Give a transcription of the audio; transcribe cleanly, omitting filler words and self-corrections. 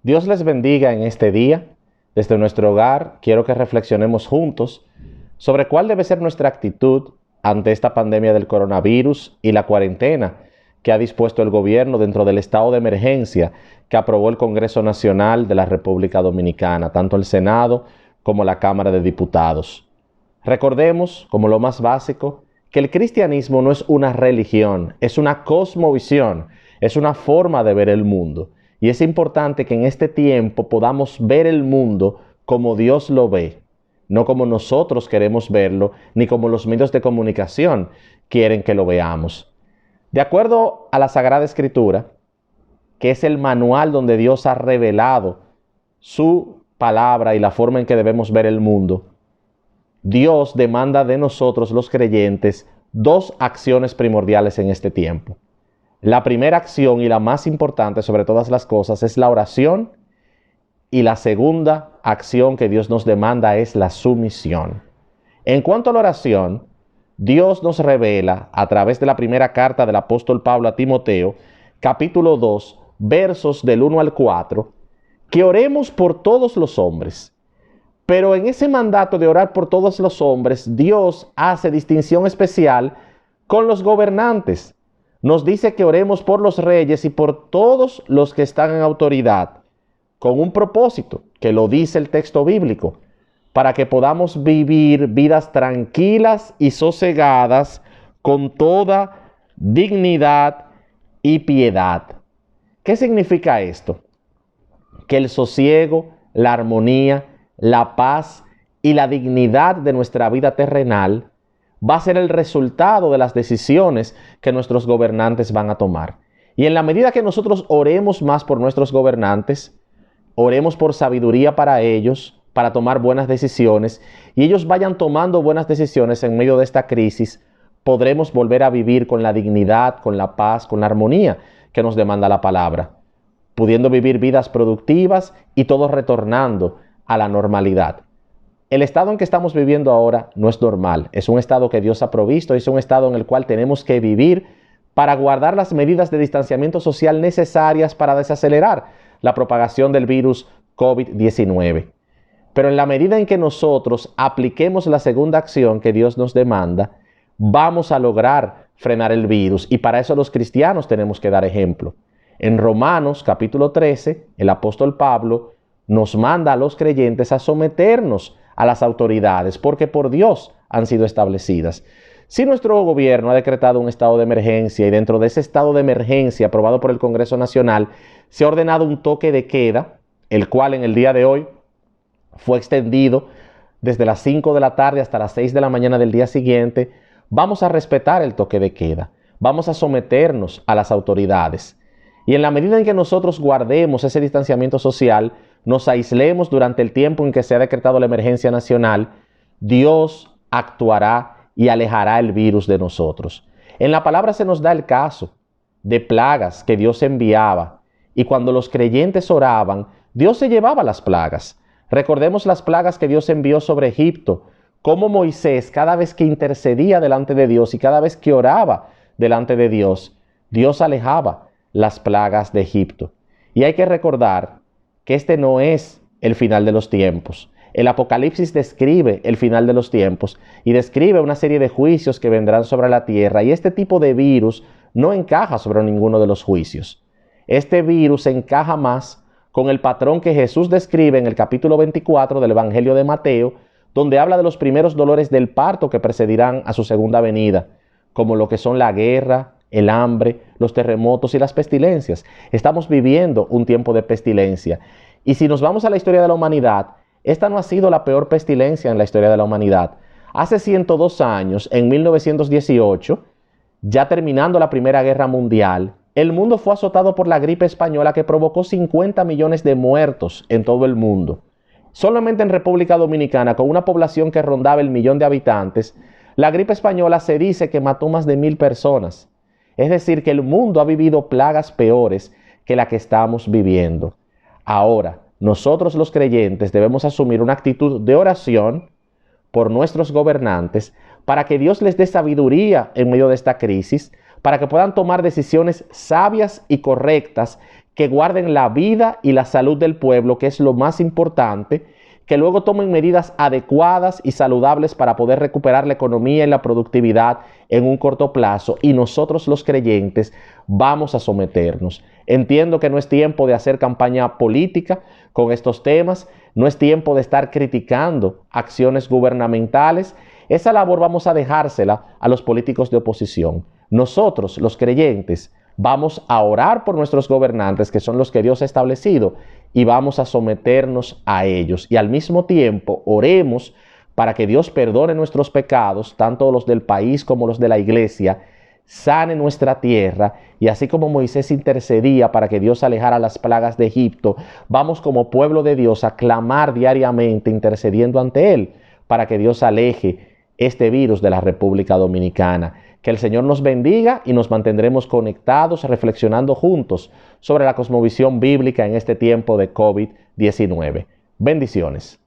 Dios les bendiga en este día. Desde nuestro hogar quiero que reflexionemos juntos sobre cuál debe ser nuestra actitud ante esta pandemia del coronavirus y la cuarentena que ha dispuesto el gobierno dentro del estado de emergencia que aprobó el Congreso Nacional de la República Dominicana, tanto el Senado como la Cámara de Diputados. Recordemos, como lo más básico, que el cristianismo no es una religión, es una cosmovisión, es una forma de ver el mundo. Y es importante que en este tiempo podamos ver el mundo como Dios lo ve, no como nosotros queremos verlo, ni como los medios de comunicación quieren que lo veamos. De acuerdo a la Sagrada Escritura, que es el manual donde Dios ha revelado su palabra y la forma en que debemos ver el mundo, Dios demanda de nosotros los creyentes dos acciones primordiales en este tiempo. La primera acción y la más importante sobre todas las cosas es la oración, y la segunda acción que Dios nos demanda es la sumisión. En cuanto a la oración, Dios nos revela a través de la primera carta del apóstol Pablo a Timoteo, capítulo 2, versos del 1 al 4, que oremos por todos los hombres. Pero en ese mandato de orar por todos los hombres, Dios hace distinción especial con los gobernantes. Nos dice que oremos por los reyes y por todos los que están en autoridad, con un propósito, que lo dice el texto bíblico, para que podamos vivir vidas tranquilas y sosegadas con toda dignidad y piedad. ¿Qué significa esto? Que el sosiego, la armonía, la paz y la dignidad de nuestra vida terrenal va a ser el resultado de las decisiones que nuestros gobernantes van a tomar. Y en la medida que nosotros oremos más por nuestros gobernantes, oremos por sabiduría para ellos, para tomar buenas decisiones, y ellos vayan tomando buenas decisiones en medio de esta crisis, podremos volver a vivir con la dignidad, con la paz, con la armonía que nos demanda la palabra, pudiendo vivir vidas productivas y todos retornando a la normalidad. El estado en que estamos viviendo ahora no es normal, es un estado que Dios ha provisto, es un estado en el cual tenemos que vivir para guardar las medidas de distanciamiento social necesarias para desacelerar la propagación del virus COVID-19. Pero en la medida en que nosotros apliquemos la segunda acción que Dios nos demanda, vamos a lograr frenar el virus, y para eso los cristianos tenemos que dar ejemplo. En Romanos capítulo 13, el apóstol Pablo nos manda a los creyentes a someternos a las autoridades, porque por Dios han sido establecidas. Si nuestro gobierno ha decretado un estado de emergencia y dentro de ese estado de emergencia aprobado por el Congreso Nacional se ha ordenado un toque de queda, el cual en el día de hoy fue extendido desde las 5 de la tarde hasta las 6 de la mañana del día siguiente, vamos a respetar el toque de queda, vamos a someternos a las autoridades. Y en la medida en que nosotros guardemos ese distanciamiento social, nos aislemos durante el tiempo en que se ha decretado la emergencia nacional, Dios actuará y alejará el virus de nosotros. En la palabra se nos da el caso de plagas que Dios enviaba, y cuando los creyentes oraban, Dios se llevaba las plagas. Recordemos las plagas que Dios envió sobre Egipto, cómo Moisés, cada vez que intercedía delante de Dios y cada vez que oraba delante de Dios, Dios alejaba las plagas de Egipto. Y hay que recordar que este no es el final de los tiempos. El Apocalipsis describe el final de los tiempos y describe una serie de juicios que vendrán sobre la tierra, y este tipo de virus no encaja sobre ninguno de los juicios. Este virus encaja más con el patrón que Jesús describe en el capítulo 24 del Evangelio de Mateo, donde habla de los primeros dolores del parto que precedirán a su segunda venida, como lo que son la guerra, el hambre, los terremotos y las pestilencias. Estamos viviendo un tiempo de pestilencia. Y si nos vamos a la historia de la humanidad, esta no ha sido la peor pestilencia en la historia de la humanidad. Hace 102 años, en 1918, ya terminando la Primera Guerra Mundial, el mundo fue azotado por la gripe española que provocó 50 millones de muertos en todo el mundo. Solamente en República Dominicana, con una población que rondaba el 1.000.000 de habitantes, la gripe española se dice que mató más de 1.000 personas. Es decir, que el mundo ha vivido plagas peores que la que estamos viviendo. Ahora, nosotros los creyentes debemos asumir una actitud de oración por nuestros gobernantes para que Dios les dé sabiduría en medio de esta crisis, para que puedan tomar decisiones sabias y correctas que guarden la vida y la salud del pueblo, que es lo más importante, que luego tomen medidas adecuadas y saludables para poder recuperar la economía y la productividad en un corto plazo, y nosotros los creyentes vamos a someternos. Entiendo que no es tiempo de hacer campaña política con estos temas, no es tiempo de estar criticando acciones gubernamentales. Esa labor vamos a dejársela a los políticos de oposición. Nosotros, los creyentes, vamos a orar por nuestros gobernantes, que son los que Dios ha establecido, y vamos a someternos a ellos. Y al mismo tiempo, oremos para que Dios perdone nuestros pecados, tanto los del país como los de la iglesia, sane nuestra tierra, y así como Moisés intercedía para que Dios alejara las plagas de Egipto, vamos como pueblo de Dios a clamar diariamente, intercediendo ante Él, para que Dios aleje este virus de la República Dominicana. Que el Señor nos bendiga y nos mantendremos conectados, reflexionando juntos sobre la cosmovisión bíblica en este tiempo de COVID-19. Bendiciones.